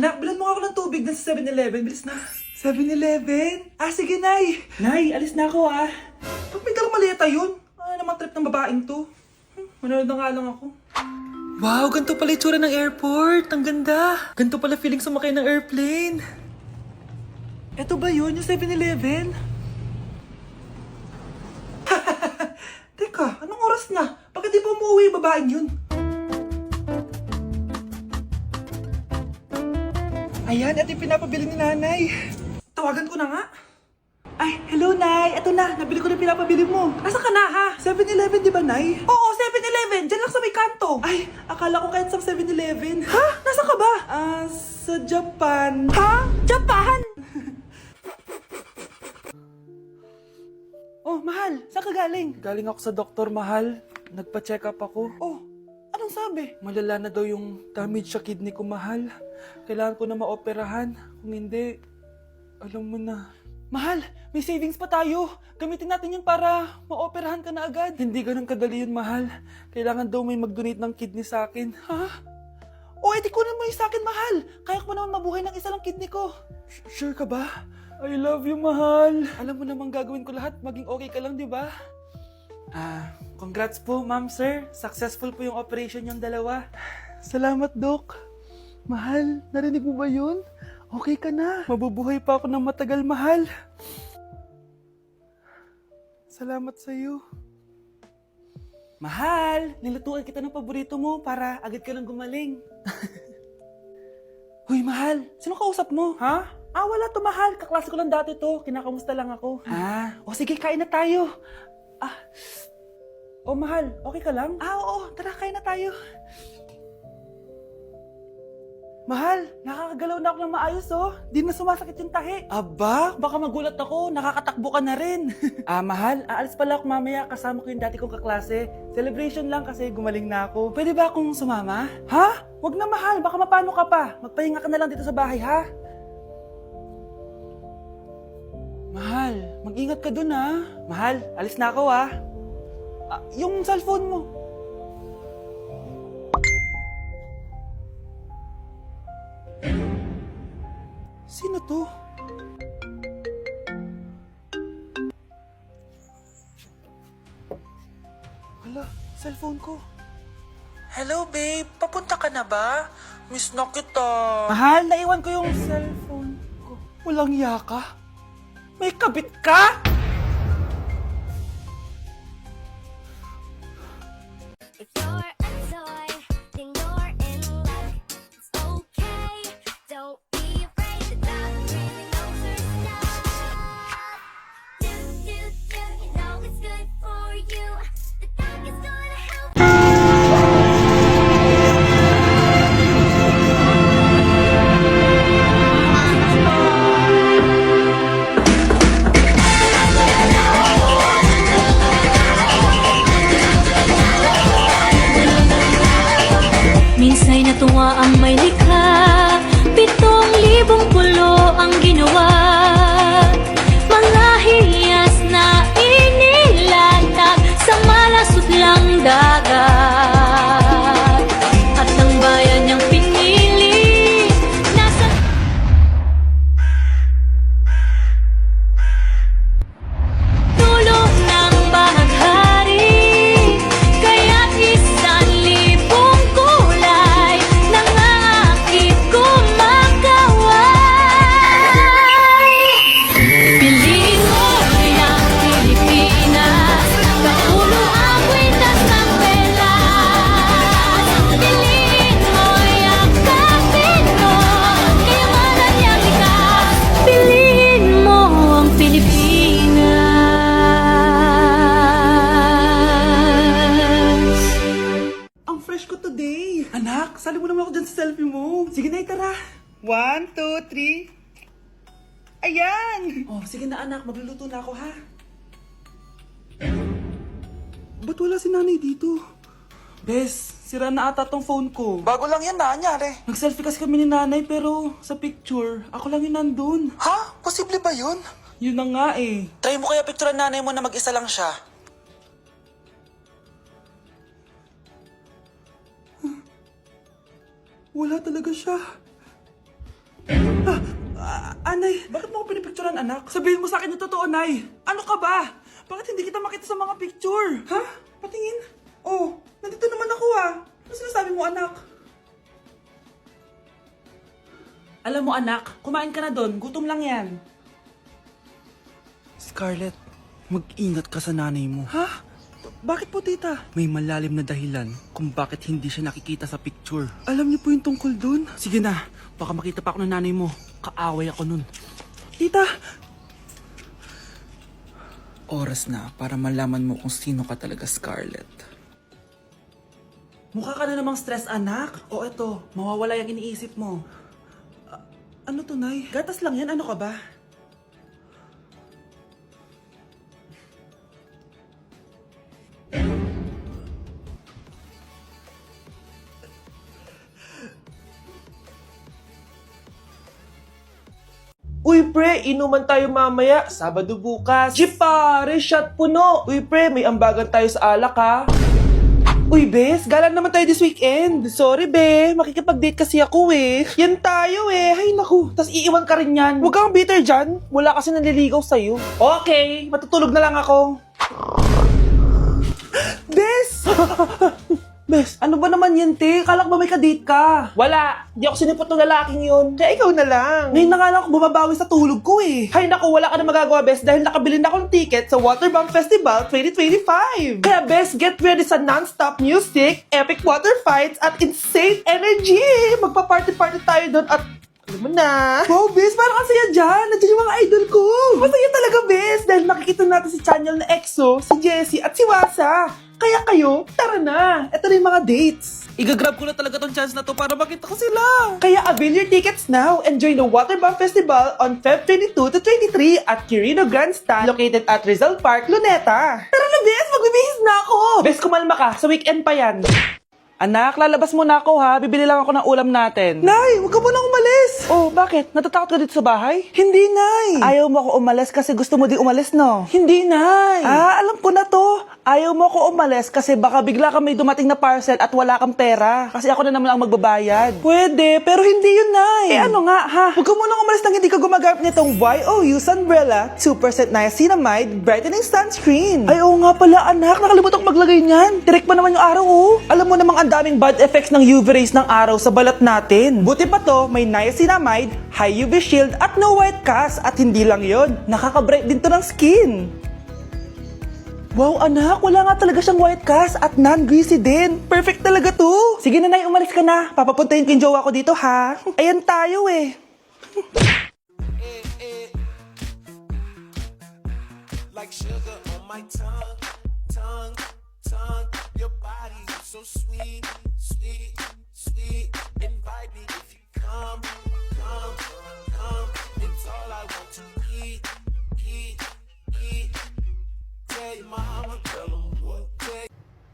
Anak, bilan mo nga ako ng tubig na sa 7-Eleven. Bilis na. 7-Eleven? Ah, sige, Nay. Nay, alis na ako ah. Ba't may dalang maleta yun? Ano naman trip ng babaeng to? Manonood na nga lang ako. Wow, ganito pala itsura ng airport. Ang ganda. Ganito pala feeling sumakay ng airplane. Eto ba yun, yung 7-Eleven? Teka, anong oras na? Bakit di pa umuwi yung babaeng yun? Ayan, ito yung pinapabili ni Nanay. Tawagan ko na nga. Ay, hello, Nay. Eto na, nabili ko na yung pinapabili mo. Nasa ka na, ha? 7-Eleven, di ba, Nay? Oo, 7-Eleven. Diyan lang sa may kanto. Ay, akala ko kahit sa 7-Eleven. Ha? Nasa ka ba? Sa Japan. Ha? Japan? Oh, mahal. Saan ka galing? Galing ako sa doktor, mahal. Nagpa-check up ako. Oh, anong sabi? Malala na daw yung damage sa kidney ko, mahal. Kailangan ko na maoperahan. Kung hindi, alam mo na. Mahal, may savings pa tayo. Gamitin natin yan para maoperahan ka na agad. Hindi ganun kadali yun, mahal. Kailangan daw may mag-donate ng kidney sa akin. Ha? O, edi kunin mo yung sa akin, mahal. Kaya ko pa naman mabuhay ng isa lang kidney ko. Sure ka ba? I love you, mahal. Alam mo namang gagawin ko lahat. Maging okay ka lang, di ba? Congrats po, ma'am, sir. Successful po yung operation yung dalawa. Salamat, Dok. Mahal, narinig mo ba yun? Okay ka na. Mabubuhay pa ako ng matagal, mahal. Salamat sa'yo. Mahal, nilutuan kita ng paborito mo para agad ka lang gumaling. Huy, mahal, sino kausap mo? Ha? Wala to, mahal. Kaklase ko lang dati to. Kinakamusta lang ako. O sige, kain na tayo. Mahal, okay ka lang? Oo, tara, kain na tayo. Mahal, nakakagalaw na ako ng maayos Di na sumasakit yung tahi. Aba, baka magulat ako. Nakakatakbo ka na rin. Mahal, aalis pala ako mamaya. Kasama ko yung dati kong kaklase. Celebration lang kasi gumaling na ako. Pwede ba akong sumama? Ha? Wag na, mahal. Baka mapano ka pa. Magpahinga ka na lang dito sa bahay, ha? Mahal, mag-ingat ka dun, ha? Mahal, alis na ako, ha? Yung cellphone mo. Sino to? Hala, cellphone ko. Hello, babe. Papunta ka na ba? Miss na kita. Mahal, naiwan ko yung cellphone ko. Walang yaka. May kabit ka? If you're a toy, then you're in luck. It's okay, don't be afraid to not really knows her stuff. Do, you know it's good for you. The dog is gonna help. Minsa'y natuwa ang may likha, 7,000 pulo ang ginawa. Mga hiyas na inilatag sa malasot lang dagat. At ang bayan niyang pinili, nasa dulo ng bahaghari. Kaya't 1,000 kulay nangangakit kumakaway. Piliin mo ang Pilipinas, kaulo ang kwintas ng pelas. Piliin mo yakapin mo, kayamanan niyang likas. Piliin mo ang Pilipinas. Ang fresh ko today. Anak, sali mo naman ako dyan sa selfie mo. Sige na, tara. 1, 2, 3. Ayan! Sige na, anak. Magluluto na ako, ha? Ba't wala si nanay dito? Bes, sira na ata tong phone ko. Bago lang yan, nangyari. Nag-selfie kasi kami ni nanay pero sa picture, ako lang yung nandun. Ha? Posible ba yun? Yun na nga eh. Try mo kaya picture nanay mo na mag-isa lang siya. Wala talaga siya. nanay. Bakit mo ako pinipicturean, anak? Sabihin mo sa akin yung totoo, nay. Ano ka ba? Bakit hindi kita makita sa mga picture? Ha? Patingin? Oh, nandito naman ako Ano sinasabi mo, anak? Alam mo, anak, kumain ka na doon. Gutom lang yan. Scarlett, mag-ingat ka sa nanay mo. Ha? Bakit po, tita? May malalim na dahilan kung bakit hindi siya nakikita sa picture. Alam niyo po yung tungkol dun? Sige na, baka makita pa ako ng nanay mo. Kaaway ako nun. Tita! Oras na para malaman mo kung sino ka talaga, Scarlett. Mukha ka na namang stress, anak. O eto, mawawala yung iniisip mo. Ano to, Nay? Gatas lang yan, ano ka ba? Uy pre, inuman tayo mamaya, Sabado bukas. Jeep pare, shot puno. Uy pre, may ambagan tayo sa alak ha. Uy bes, gala naman tayo this weekend. Sorry be, makikipag-date kasi ako eh. Yan tayo eh, hay naku. Tas iiwan ka rin yan. Huwag kang bitter dyan, wala kasi nanliligaw sa'yo. Okay, matutulog na lang ako. Bes! Bes, ano ba naman yan, te? Kalak ba may kadate ka? Wala. Di ako sinipot ng lalaking yun. Kaya ikaw na lang. Ngayon na nga lang ako bumabawi sa tulog ko eh. Hay naku, wala ka na magagawa, Bes, dahil nakabili na akong ticket sa Waterbomb Festival 2025. Kaya, Bes, get ready sa non-stop music, epic water fights, at insane energy. Magpa-party-party tayo doon at alam mo na. Wow, Bes, parang ang saya dyan. Nandiyan yung mga idol ko. Masaya talaga, Bes, dahil makikita natin si Channel na EXO, si Jessie, at si Wasa. Kaya kayo, tara na. Ito na yung mga dates. Igagrab ko na talaga tong chance na to para makita ko sila. Kaya avail your tickets now and join the Waterbomb Festival on Feb 22 to 23 at Quirino Grandstand located at Rizal Park, Luneta. Tara na, Bes! Magbibihis na ako! Bes, kumalma ka. Sa weekend pa yan. Anak, lalabas muna ako ha. Bibili lang ako ng ulam natin. Nay, huwag ka munang umalis. Oh, bakit? Natatakot ka dito sa bahay? Hindi, Nay. Ayaw mo ako umalis kasi gusto mo di umalis, no? Hindi, Nay. Ah, alam ko na to. Ayaw mo ako umalis kasi baka bigla ka may dumating na parcel at wala kang pera. Kasi ako na naman ang magbabayad. Pwede, pero hindi yun, Nay. Eh ano nga, ha? Huwag ka munang umalis nang hindi ka gumagamit nitong YOU Sunbrella 2% Niacinamide Brightening Sunscreen. Ay, oo nga pala, anak. Nakalimutan ko maglagay niyan. Direct pa naman yung araw, oh. Alam mo namang ang daming bad effects ng UV rays ng araw sa balat natin. Buti pa to, may niacinamide, high UV shield, at no white cast. At hindi lang yon, nakaka-bright din to ng skin. Wow, anak, wala nga talaga siyang white cast at non-greasy din. Perfect talaga to. Sige na, Nay, umalis ka na. Papapuntahin ko yung jowa ko dito, ha? Ayan tayo eh. Like sugar on my tongue, tongue, tongue. Your body so sweet, sweet, sweet. Invite me if you come, come, come. It's all I want to eat, eat, eat. Tell your mama, tell them what.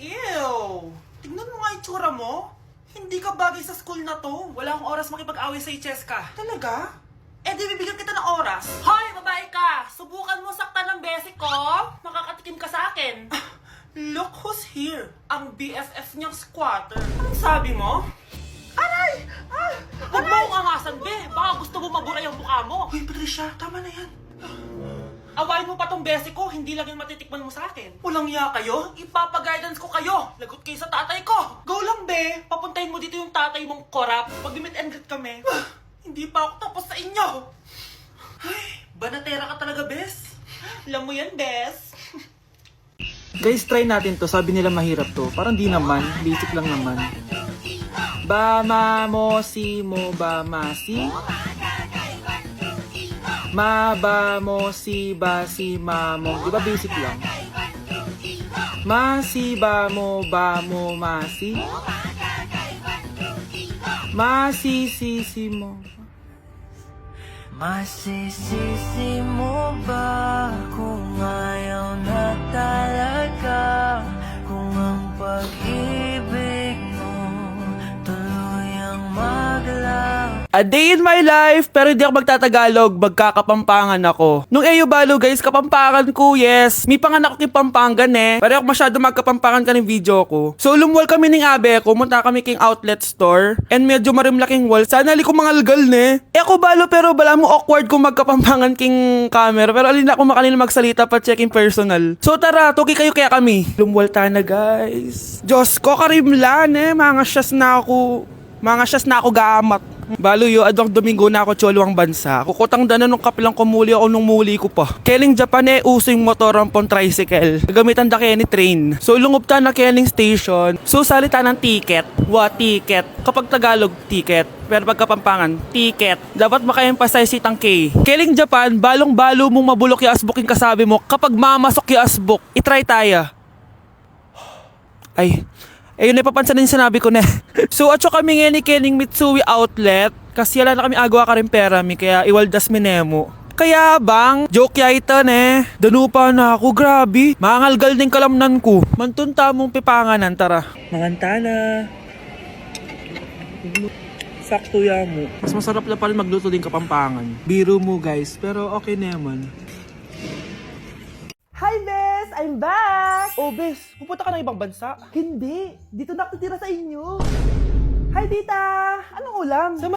Ew! Tingnan mo nga itsura mo. Hindi ka bagay sa school na to. Wala akong oras makipag-away sa Cheska. Talaga? Eh di bibigyan kita ng oras. Hoy, babae ka! Subukan mo saktan ng basic ko. Makakatikim ka sa akin. Look who's here. Ang BFF niyang squatter. Anong sabi mo? Aray! Ah! Huwag mo akong angasan, be. Baka gusto mo mabura yung mukha mo. Hoy, Patricia, tama na yan. Awayin mo pa tong basic ko, hindi lang yung matitikman mo sa akin. Walang iya kayo, ipapag-guidance ko kayo. Lagot kayo sa tatay ko. Go lang, be. Papuntahin mo dito yung tatay mong korap. Pag-meet and greet kami. Hindi pa ako tapos sa inyo. Ay, banatera ka talaga, bes. Alam mo yan, bes. Guys, try natin to. Sabi nila mahirap to. Parang di naman. Basic lang naman. Ba, ma, mo, si, mo, ba, ma, si. Ma, ba, mo, si, ba, si, ma, mo. Di ba basic lang? Ma, si, ba, mo, ma, si. Ma, si, mo. Masisisi mo ba kung ayaw na talaga? Kung ang pag-ibig mo tuluyang maglaw? A day in my life, pero hindi ako magtatagalog, magkakapampangan ako. Nung Eyo Balo guys, kapampangan ko, yes. May panganak ko kay Pampangan eh. Pero ako masyado magkapampangan ka ng video ko. So lumwal kami ng abe ko, munta kami king outlet store. And medyo marimlaking wall. Sana li ko mangalgal ne. Ako Balo pero bala mo awkward kung magkapampangan king camera. Pero alin ako makanil magsalita pa checking personal. So tara, tuki kayo kaya kami. Lumwal ta na guys. Diyos ko, karimlan eh. Mga syas na ako gamat. Balo yo, adwang Domingo na ako choluang bansa. Kukutang dana nung kapilang kumuli ako nung muli ko pa. Keling Japan eh, uso yung motoran pong tricycle. Gagamitan da kaya ni train. So lungop ta na Keling station. So salita ng ticket. Ticket. Kapag Tagalog, ticket. Pero pag Kapampangan, ticket. Dapat maka-emphasize itang K. Keling Japan, balong-balo mong mabulok yung asbok yung kasabi mo. Kapag mamasok yung asbok, itry tayo. Ay, ayun na papansin din sinabi ko na. So atso kami nga ni Kening Mitsui Outlet kasi wala na kami agawa ka rin pera mi kaya iwaldas mi nemo. Kaya bang, joke ya ito ne. Danupa na ako, grabe. Mangalgal din kalamnan ko. Mantunta mong pipanganan, tara. Manganta na. Sakto ya mo. Mas masarap na pa rin magluto din Kapampangan. Biro mo guys, pero okay naman. Hi, Bes! I'm back! Oh, Bes, pupunta ka ng ibang bansa? Hindi, dito na ako titira sa inyo. Hi, Tita! Anong ulam?